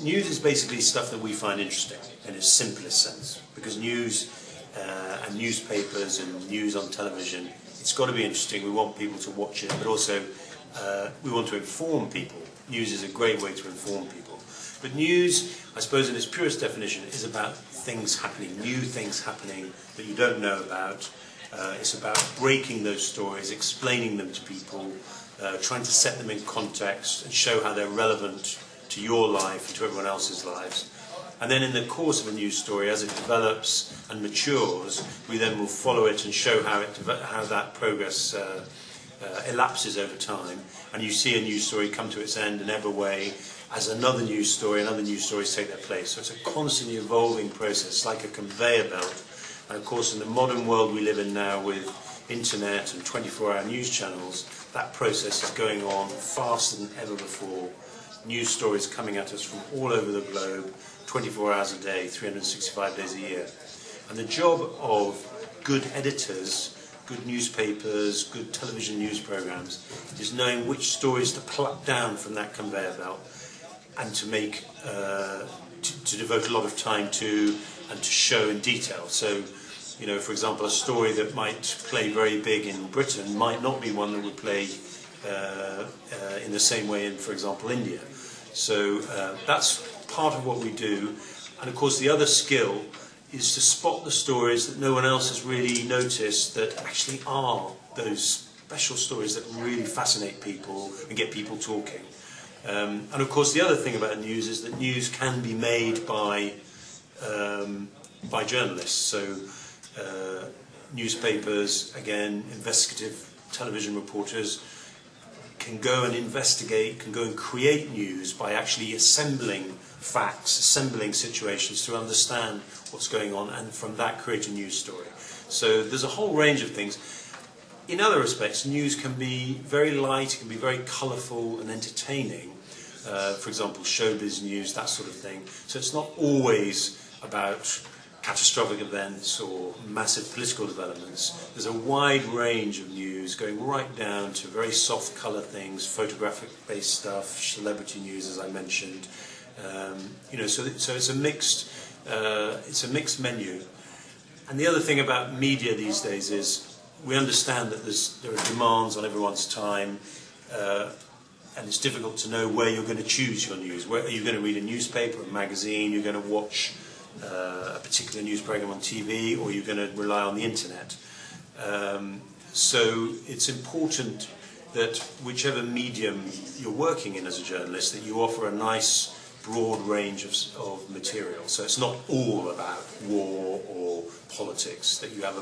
News is basically stuff that we find interesting in its simplest sense, because news and newspapers and news on television, it's got to be interesting. We want people to watch it, but also we want to inform people. News is a great way to inform people. But news, I suppose in its purest definition, is about things happening, new things happening that you don't know about. It's about breaking those stories, explaining them to people, trying to set them in context and show how they're relevant to your life and to everyone else's lives. And then in the course of a news story, as it develops and matures, we then will follow it and show how that progress elapses over time. And you see a news story come to its end in every way as another news story and other news stories take their place. So it's a constantly evolving process, like a conveyor belt. And of course, in the modern world we live in now with internet and 24-hour news channels, that process is going on faster than ever before. News stories coming at us from all over the globe, 24 hours a day, 365 days a year. And the job of good editors, good newspapers, good television news programs, is knowing which stories to pluck down from that conveyor belt and to make, to devote a lot of time to and to show in detail. So, you know, for example, a story that might play very big in Britain might not be one that would play in the same way in, for example, India. So that's part of what we do. And of course the other skill is to spot the stories that no one else has really noticed that actually are those special stories that really fascinate people and get people talking. And of course the other thing about news is that news can be made by journalists. So newspapers, again, investigative television reporters, can go and investigate, can go and create news by actually assembling facts, assembling situations to understand what's going on, and from that create a news story. So there's a whole range of things. In other respects, news can be very light, it can be very colourful and entertaining. For example, showbiz news, that sort of thing. So it's not always about catastrophic events or massive political developments. There's a wide range of news going right down to very soft colour things, photographic-based stuff, celebrity news, as I mentioned. You know, so it's a mixed menu. And the other thing about media these days is we understand that there are demands on everyone's time, and it's difficult to know where you're going to choose your news. Where are you going to read a newspaper, a magazine? You're going to watch a particular news program on TV, or you're going to rely on the internet. So it's important that whichever medium you're working in as a journalist, that you offer a nice broad range of material. So it's not all about war or politics, that you have